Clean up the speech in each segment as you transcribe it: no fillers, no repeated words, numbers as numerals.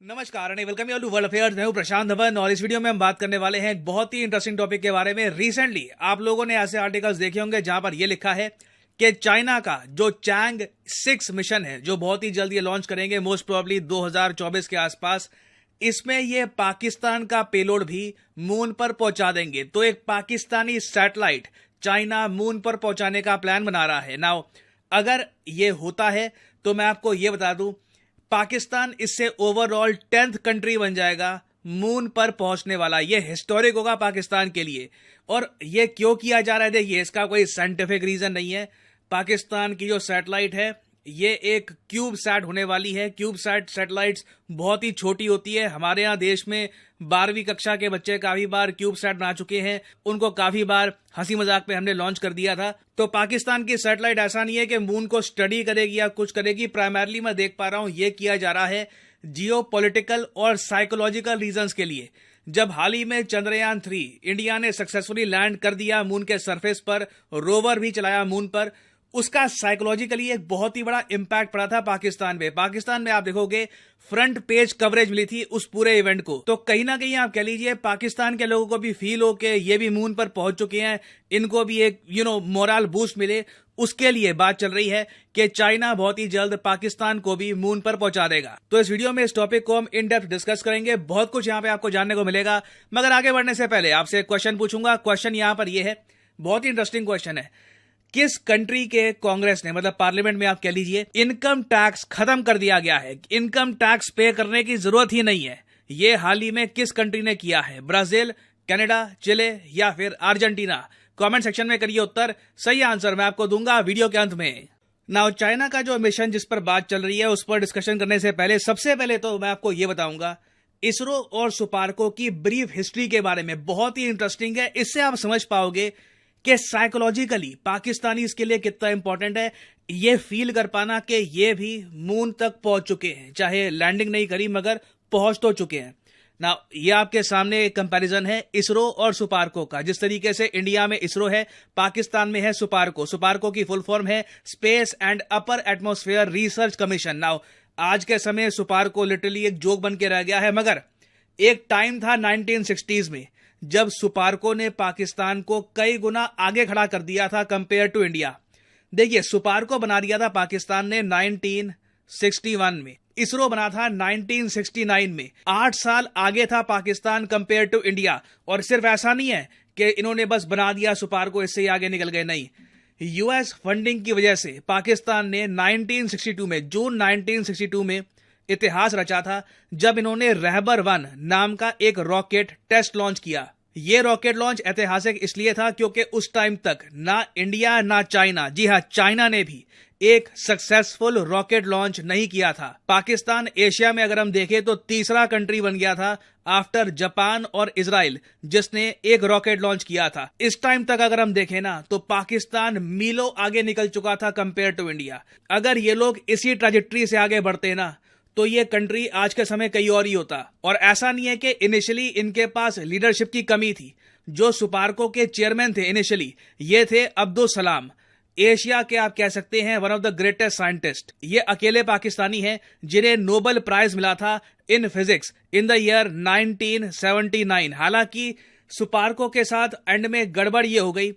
नमस्कार and welcome you to world affairs. मैं हूं प्रशांत धवन और इस वीडियो में हम बात करने वाले हैं एक बहुत ही इंटरेस्टिंग टॉपिक के बारे में। रिसेंटली आप लोगों ने ऐसे आर्टिकल्स देखे होंगे जहां पर यह लिखा है कि चाइना का जो चैंग 6 मिशन है जो बहुत ही जल्द ये लॉन्च करेंगे, मोस्ट प्रोबेबली 2024 के आसपास, इसमें ये पाकिस्तान का पेलोड भी मून पर पहुंचा देंगे। तो एक पाकिस्तानी सैटेलाइट चाइना मून पर पहुंचाने का प्लान बना रहा है। नाउ अगर ये होता है तो मैं आपको ये बता दूं, पाकिस्तान इससे ओवरऑल 10th कंट्री बन जाएगा मून पर पहुंचने वाला। यह हिस्टोरिक होगा पाकिस्तान के लिए। और यह क्यों किया जा रहा है, देखिए इसका कोई साइंटिफिक रीजन नहीं है। पाकिस्तान की जो सैटेलाइट है ये एक क्यूब सैट होने वाली है। क्यूब सैट सैटेलाइट्स बहुत ही छोटी होती है। हमारे यहाँ देश में 12वीं कक्षा के बच्चे काफी बार क्यूब सैट बना चुके हैं, उनको काफी बार हंसी मजाक पे हमने लॉन्च कर दिया था। तो पाकिस्तान की सैटेलाइट ऐसा नहीं है कि मून को स्टडी करेगी या कुछ करेगी। प्राइमरली मैं देख पा रहा हूं ये किया जा रहा है जियोपॉलिटिकल और साइकोलॉजिकल रीजंस के लिए। जब हाल ही में चंद्रयान 3 इंडिया ने सक्सेसफुली लैंड कर दिया मून के सरफेस पर, रोवर भी चलाया मून पर, उसका साइकोलॉजिकली एक बहुत ही बड़ा इंपैक्ट पड़ा था पाकिस्तान में। पाकिस्तान में आप देखोगे फ्रंट पेज कवरेज मिली थी उस पूरे इवेंट को। तो कहीं ना कहीं आप कह लीजिए पाकिस्तान के लोगों को भी फील हो कि ये भी मून पर पहुंच चुके हैं, इनको भी एक मोरल बूस्ट मिले, उसके लिए बात चल रही है कि चाइना बहुत ही जल्द पाकिस्तान को भी मून पर पहुंचा देगा। तो इस वीडियो में इस टॉपिक को हम इन डेप्थ डिस्कस करेंगे। बहुत कुछ यहाँ पे आपको जानने को मिलेगा, मगर आगे बढ़ने से पहले आपसे एक क्वेश्चन पूछूंगा। क्वेश्चन यहाँ पर यह है, बहुत ही इंटरेस्टिंग क्वेश्चन है। किस कंट्री के कांग्रेस ने, मतलब पार्लियामेंट में आप कह लीजिए, इनकम टैक्स खत्म कर दिया गया है, इनकम टैक्स पे करने की जरूरत ही नहीं है? ये हाल ही में किस कंट्री ने किया है? ब्राजील, कनाडा, चिले या फिर अर्जेंटीना? कमेंट सेक्शन में करिए उत्तर। सही आंसर मैं आपको दूंगा वीडियो के अंत में। नाउ चाइना का जो मिशन जिस पर बात चल रही है उस पर डिस्कशन करने से पहले सबसे पहले तो मैं आपको ये बताऊंगा इसरो और सुपार्को की ब्रीफ हिस्ट्री के बारे में। बहुत ही इंटरेस्टिंग है, इससे आप समझ पाओगे कि साइकोलॉजिकली पाकिस्तानी इसके लिए कितना इंपॉर्टेंट है। ये फील कर पाना कि ये भी मून तक पहुंच चुके हैं, चाहे लैंडिंग नहीं करी मगर पहुंच तो चुके हैं ना। ये आपके सामने एक कंपैरिजन है इसरो और सुपार्को का। जिस तरीके से इंडिया में इसरो है, पाकिस्तान में है सुपार्को। सुपार्को की फुल फॉर्म है space and upper atmosphere research commission. Now आज के समय सुपार्को लिटरली एक जोक बन के रह गया है, मगर एक टाइम था 1960s में जब सुपार्को ने पाकिस्तान को कई गुना आगे खड़ा कर दिया था कंपेयर टू इंडिया। देखिए सुपार्को बना दिया था पाकिस्तान ने 1961 में, इसरो बना था 1969 में। 8 साल आगे था पाकिस्तान कंपेयर टू इंडिया। और सिर्फ ऐसा नहीं है कि इन्होंने बस बना दिया सुपार्को, इससे ही आगे निकल गए, नहीं। यूएस फंडिंग की वजह से पाकिस्तान ने 1962 में, जून 1962 में इतिहास रचा था जब इन्होंने रहबर 1 नाम का एक रॉकेट टेस्ट लॉन्च किया। यह रॉकेट लॉन्च ऐतिहासिक इसलिए था क्योंकि उस टाइम तक ना इंडिया ना चाइना, जी हां चाइना ने भी एक सक्सेसफुल रॉकेट लॉन्च नहीं किया था। पाकिस्तान एशिया में अगर हम देखें तो तीसरा कंट्री बन गया था आफ्टर जापान और इजराइल जिसने एक रॉकेट लॉन्च किया था। इस टाइम तक अगर हम देखें ना तो पाकिस्तान मीलों आगे निकल चुका था कंपेयर टू इंडिया। अगर ये लोग इसी ट्रैजेक्टरी से आगे बढ़ते ना तो ये कंट्री आज के समय कहीं और ही होता। और ऐसा नहीं है कि इनिशियली इनके पास लीडरशिप की कमी थी। जो सुपार्को के चेयरमैन थे इनिशियली, ये थे अब्दुल सलाम, एशिया के आप कह सकते हैं one of the greatest scientist. ये अकेले पाकिस्तानी हैं जिन्हें नोबेल प्राइज मिला था in physics in the year 1979। हालांकि सुपार्को के साथ एंड में गड़बड़ ये हो गई।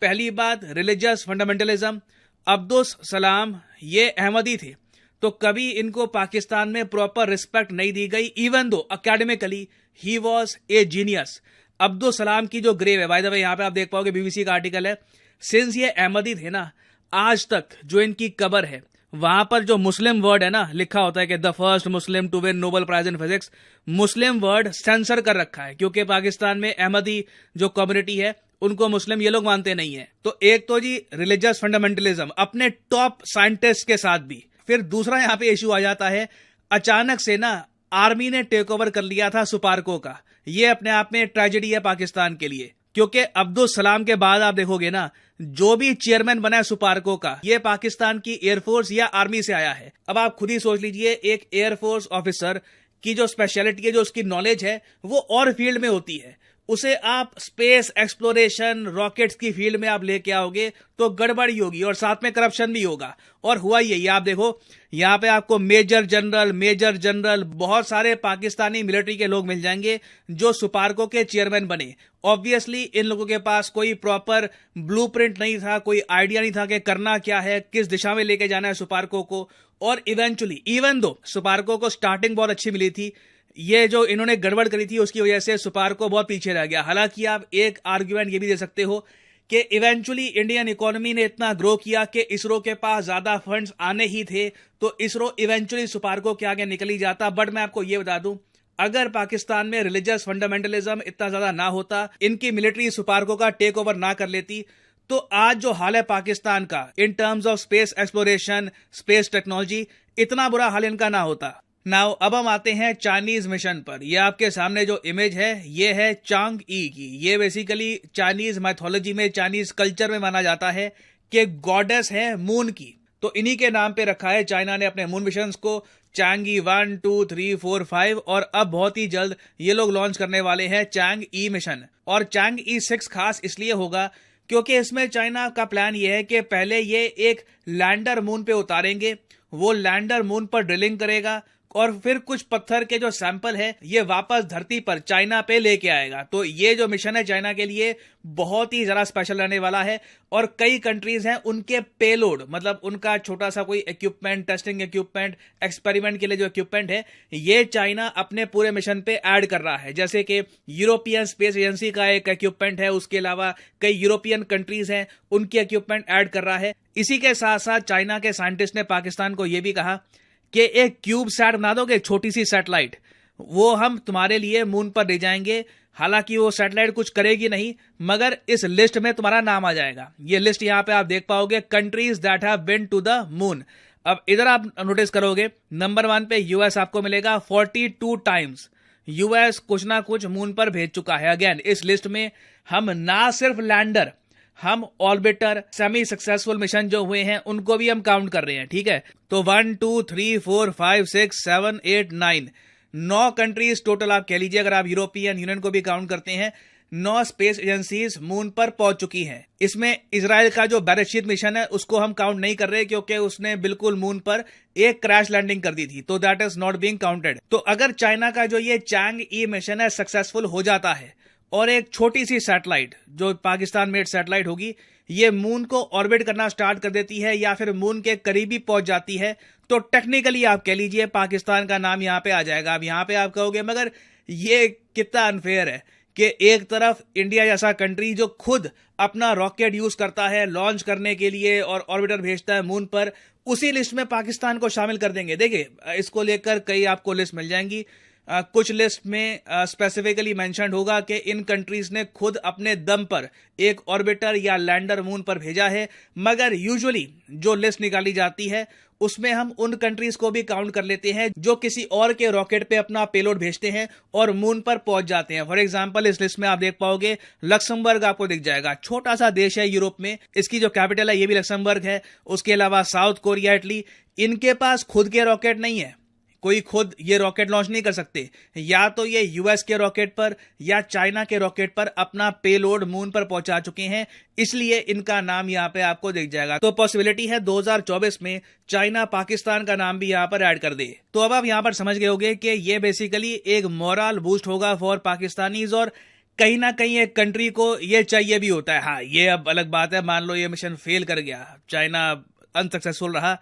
पहली बात, रिलीजियस फंडामेंटलिज्म। अब्दुल सलाम ये अहमदी थे, तो कभी इनको पाकिस्तान में प्रॉपर रिस्पेक्ट नहीं दी गई, even though academically he was a genius. Abdul Salam की जो ग्रेव है, बाय द वे यहां पे आप देख पाओगे बीबीसी का आर्टिकल है, सिंस ये अहमदी थे ना, आज तक जो इनकी कब्र है वहां पर जो मुस्लिम वर्ड है ना लिखा होता है कि the first Muslim to win Nobel prize in physics, Muslim word censor कर रखा है क्योंकि पाकिस्तान में अहमदी जो कम्युनिटी है उनको मुस्लिम ये लोग मानते नहीं है। तो एक तो जी रिलीजियस फंडामेंटलिज्म अपने टॉप साइंटिस्ट के साथ भी। फिर दूसरा यहां पे इशू आ जाता है, अचानक से ना आर्मी ने टेक ओवर कर लिया था सुपार्को का। ये अपने आप में ट्रेजेडी है पाकिस्तान के लिए, क्योंकि अब्दुल सलाम के बाद आप देखोगे ना जो भी चेयरमैन बना है सुपार्को का, ये पाकिस्तान की एयरफोर्स या आर्मी से आया है। अब आप खुद ही सोच लीजिए, एक एयरफोर्स ऑफिसर की जो स्पेशलिटी है, जो उसकी नॉलेज है, वो और फील्ड में होती है। उसे आप स्पेस एक्सप्लोरेशन रॉकेट्स की फील्ड में आप लेके आओगे तो गड़बड़ी होगी और साथ में करप्शन भी होगा। और हुआ यही, आप देखो यहाँ पे आपको मेजर जनरल बहुत सारे पाकिस्तानी मिलिट्री के लोग मिल जाएंगे जो सुपार्को के चेयरमैन बने। ऑब्वियसली इन लोगों के पास कोई प्रॉपर ब्लूप्रिंट नहीं था, कोई आइडिया नहीं था कि करना क्या है, किस दिशा में लेके जाना है सुपार्को को। और इवेंचुअली इवन दो सुपार्को को स्टार्टिंग बहुत अच्छी मिली थी, ये जो इन्होंने गड़बड़ करी थी उसकी वजह से सुपार्को बहुत पीछे रह गया। हालांकि आप एक आर्ग्यूमेंट ये भी दे सकते हो कि इवेंचुअली इंडियन इकोनॉमी ने इतना ग्रो किया कि इसरो के पास ज्यादा फंड्स आने ही थे, तो इसरो इवेंचुअली सुपार्को के आगे निकल ही जाता। बट मैं आपको ये बता दूं, अगर पाकिस्तान में रिलीजियस फंडामेंटलिज्म इतना ज्यादा ना होता, इनकी मिलिट्री सुपार्को का टेक ओवर ना कर लेती, तो आज जो हाल है पाकिस्तान का in terms of space exploration, space technology, इतना बुरा हाल इनका ना होता। नाउ अब हम आते हैं चाइनीज मिशन पर। ये आपके सामने जो इमेज है ये है चांग ई की। ये बेसिकली चाइनीज मैथोलॉजी में, चाइनीज कल्चर में माना जाता है कि गॉडेस है मून की, तो इन्हीं के नाम पे रखा है चाइना ने अपने मून मिशंस को। चांगी 1, 2, 3, 4, 5 और अब बहुत ही जल्द ये लोग लॉन्च करने वाले हैं चांग ई मिशन। और चांग ई 6 खास इसलिए होगा क्योंकि इसमें चाइना का प्लान ये है कि पहले ये एक लैंडर मून पे उतारेंगे, वो लैंडर मून पर ड्रिलिंग करेगा और फिर कुछ पत्थर के जो सैंपल है ये वापस धरती पर चाइना पे लेके आएगा। तो ये जो मिशन है चाइना के लिए बहुत ही ज्यादा स्पेशल रहने वाला है। और कई कंट्रीज हैं उनके पेलोड, मतलब उनका छोटा सा कोई इक्विपमेंट, टेस्टिंग इक्विपमेंट, एक्सपेरिमेंट के लिए जो इक्विपमेंट है, ये चाइना अपने पूरे मिशन पे ऐड कर रहा है। जैसे कि यूरोपियन स्पेस एजेंसी का एक इक्विपमेंट है, उसके अलावा कई यूरोपियन कंट्रीज हैं उनके इक्विपमेंट ऐड कर रहा है। इसी के साथ साथ चाइना के साइंटिस्ट ने पाकिस्तान को यह भी कहा कि एक क्यूब सैट बना दोगे, छोटी सी सैटेलाइट, वो हम तुम्हारे लिए मून पर ले जाएंगे। हालांकि वो सैटेलाइट कुछ करेगी नहीं, मगर इस लिस्ट में तुम्हारा नाम आ जाएगा। ये लिस्ट यहां पे आप देख पाओगे, countries that have been to the moon. अब इधर आप नोटिस करोगे नंबर 1 पे यूएस आपको मिलेगा 42 टाइम्स। यूएस कुछ ना कुछ मून पर भेज चुका है। अगेन इस लिस्ट में हम ना सिर्फ लैंडर, हम ऑर्बिटर, सेमी सक्सेसफुल मिशन जो हुए हैं उनको भी हम काउंट कर रहे हैं, ठीक है। तो 1, 2, 3, 4, 5, 6, 7, 8, 9 कंट्रीज टोटल आप कह लीजिए, अगर आप यूरोपियन यूनियन को भी काउंट करते हैं, 9 स्पेस एजेंसीज मून पर पहुंच चुकी हैं। इसमें इजराइल का जो बैरशीत मिशन है उसको हम काउंट नहीं कर रहे क्योंकि उसने बिल्कुल मून पर एक क्रैश लैंडिंग कर दी थी, तो that is not being counted. तो अगर चाइना का जो ये चांग ई मिशन है सक्सेसफुल हो जाता है और एक छोटी सी सैटेलाइट जो पाकिस्तान मेड सैटेलाइट होगी ये मून को ऑर्बिट करना स्टार्ट कर देती है या फिर मून के करीबी पहुंच जाती है, तो टेक्निकली आप कह लीजिए पाकिस्तान का नाम यहां पे आ जाएगा। अब यहां पे आप कहोगे मगर ये कितना अनफेयर है कि एक तरफ इंडिया जैसा कंट्री जो खुद अपना रॉकेट यूज करता है लॉन्च करने के लिए और ऑर्बिटर भेजता है मून पर, उसी लिस्ट में पाकिस्तान को शामिल कर देंगे। देखिए इसको लेकर कई आपको लिस्ट मिल जाएंगी। कुछ लिस्ट में स्पेसिफिकली मेंशन्ड होगा कि इन कंट्रीज ने खुद अपने दम पर एक ऑर्बिटर या लैंडर मून पर भेजा है, मगर यूजुअली जो लिस्ट निकाली जाती है उसमें हम उन कंट्रीज को भी काउंट कर लेते हैं जो किसी और के रॉकेट पे अपना पेलोड भेजते हैं और मून पर पहुंच जाते हैं। फॉर एग्जांपल इस लिस्ट में आप देख पाओगे लक्समबर्ग आपको दिख जाएगा, छोटा सा देश है यूरोप में, इसकी जो कैपिटल है ये भी लक्समबर्ग है। उसके अलावा साउथ कोरिया, इटली, इनके पास खुद के रॉकेट नहीं है, कोई खुद ये रॉकेट लॉन्च नहीं कर सकते। या तो ये यूएस के रॉकेट पर या चाइना के रॉकेट पर अपना पेलोड मून पर पहुंचा चुके हैं, इसलिए इनका नाम यहां पे आपको दिख जाएगा। तो पॉसिबिलिटी है 2024 में चाइना पाकिस्तान का नाम भी यहां पर ऐड कर दे। तो अब आप यहां पर समझ गए होंगे कि ये बेसिकली एक मोरल बूस्ट होगा फॉर पाकिस्तानीज और कहीं ना कहीं एक कंट्री को ये चाहिए भी होता है। हाँ, ये अब अलग बात है, मान लो ये मिशन फेल कर गया, चाइना अनसक्सेसफुल रहा,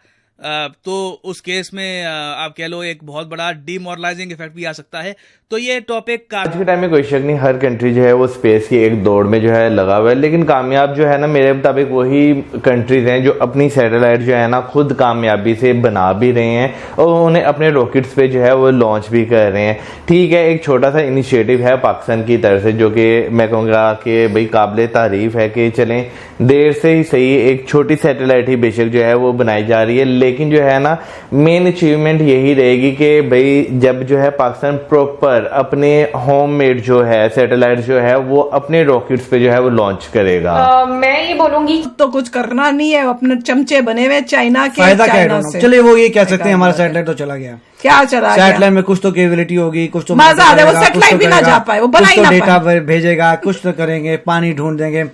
तो उस केस में आप कह लो एक बहुत बड़ा डीमोरलाइजिंग इफेक्ट भी आ सकता है। तो ये टॉपिक का आज के टाइम में कोई शक नहीं, हर कंट्री जो है वो स्पेस की एक दौड़ में जो है लगा हुआ है, लेकिन कामयाब जो है ना मेरे मुताबिक वही कंट्रीज हैं जो अपनी सैटेलाइट जो है ना खुद कामयाबी से बना भी रहे हैं और उन्हें अपने रॉकेट्स पे जो है वो लॉन्च भी कर रहे हैं। ठीक है, एक छोटा सा इनिशिएटिव है पाकिस्तान की तरफ से जो कि मैं कहूँगा कि भाई काबिल तारीफ है कि चलें देर से ही सही एक छोटी सैटेलाइट ही बेशक जो है वो बनाई जा रही है, लेकिन जो है ना मेन अचीवमेंट यही रहेगी कि भाई जब जो है पाकिस्तान प्रॉपर अपने होम मेड जो है सैटेलाइट जो है वो अपने रॉकेट्स पे जो है वो लॉन्च करेगा। मैं ये बोलूंगी तो कुछ करना नहीं है, अपने चमचे बने हुए चाइना के, फायदा क्या चाइना है? से चलिए वो ये कह सकते हैं हमारा सैटेलाइट तो चला गया, क्या चला गया? सैटेलाइट में कुछ तो केबिलिटी होगी, कुछ तो मजा आ रहा है, वो करेगा, कुछ सैटेलाइट तो भी ना करेगा, जा पाए, वो बना ही कुछ ना तो पाए। डेटा भेजेगा, कुछ तो करेंगे, पानी ढूंढ देंगे।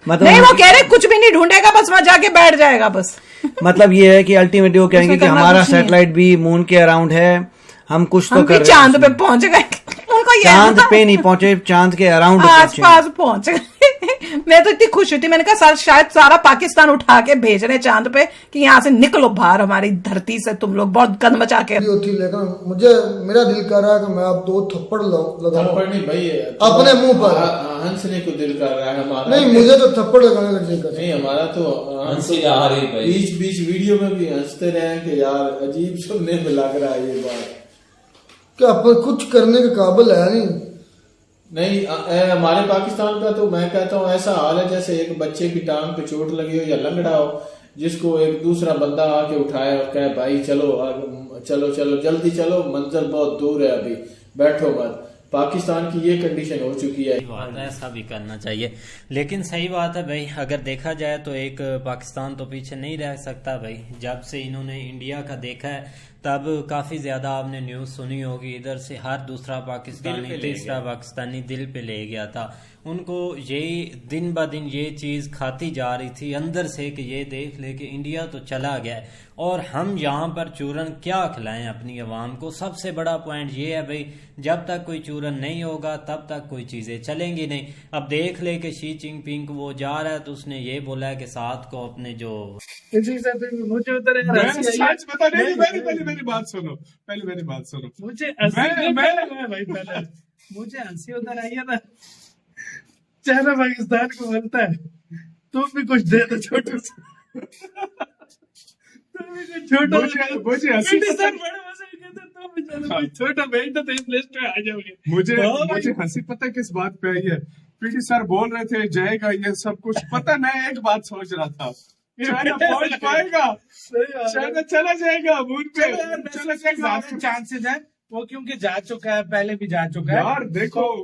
मतलब नहीं, वो कह रहे कुछ भी नहीं ढूंढेगा, बस वहां जाके बैठ जाएगा बस। मतलब ये है कि अल्टीमेटली वो कहेंगे कि करना हमारा कुछ नहीं है। सैटेलाइट भी मून के अराउंड है, हम कुछ तो हम कर भी रहे चांद हैं। पे पहुंच गए, उनको ये चांद पे नहीं पहुंचे, चांद के अराउंड आस पहुंचे। पास पहुंच गए। मैं तो इतनी खुश हुई थी, मैंने कहा शायद सारा पाकिस्तान उठा के भेज रहे चांद पे कि यहाँ से निकलो बाहर हमारी धरती से, तुम लोग बहुत गंद मचा के। होती, लेकिन मुझे मेरा दिल कर रहा है कि मैं आप 2 थप्पड़ लगाऊं थप्पड़ नहीं भाई, अपने मुंह पर। हंसने को दिल कर रहा है हमारा। नहीं, मुझे तो थप्पड़ लगाने का दिल कर नहीं, हमारा तो बीच बीच वीडियो में भी हंसते रहे कि यार अजीब सुनने में लग रहा है ये बात। क्या अपन कुछ करने के काबिल है नहीं। हमारे पाकिस्तान का तो मैं कहता हूँ ऐसा हाल है जैसे एक बच्चे की टांग पे चोट लगी हो या लंगड़ा हो, जिसको एक दूसरा बंदा आके उठाए और कहे भाई चलो चलो चलो जल्दी चलो, मंजिल बहुत दूर है, अभी बैठो मत। पाकिस्तान की ये कंडीशन हो चुकी है। ऐसा भी करना चाहिए, लेकिन सही बात है भाई, अगर देखा जाए तो एक पाकिस्तान तो पीछे नहीं रह सकता भाई। जब से इन्होंने इंडिया का देखा है तब काफी ज्यादा आपने न्यूज सुनी होगी, इधर से हर दूसरा पाकिस्तानी तीसरा पाकिस्तानी दिल पे ले गया था। उनको ये दिन ब दिन ये चीज खाती जा रही थी अंदर से कि ये देख ले कि इंडिया तो चला गया है और हम यहाँ पर चूरन क्या खिलाएं अपनी आवाम को। सबसे बड़ा पॉइंट ये है भाई, जब तक कोई चूरन नहीं होगा तब तक कोई चीजें चलेंगी नहीं। अब देख ले कि शी जिनपिंग वो जा रहा है तो उसने ये बोला है कि साथ को अपने जो मुझे सच बता नहीं, मेरी बात सुनो, पहले मेरी बात सुनो। मुझे भाई पहले मुझे हंसी उधर आई है ना, चाइना पाकिस्तान को बोलता है तुम भी कुछ दे दो छोटू सा, तुम भी कुछ छोटा, मुझे हंसी सर बड़े मजे कहते तुम भी चलो कोई छोटा भेज दो तो इस लिस्ट में आ जाओगे। मुझे हंसी पता किस बात पे आई है, पीटी सर बोल रहे थे जाएगा ये सब कुछ, पता मैं एक बात सोच रहा था, चाइना पहुंच पाएगा, चाइना चला जाएगा मून पे, चला जाएगा, चांसेस है वो क्योंकि जा चुका है, पहले भी जा चुका है यार। देखो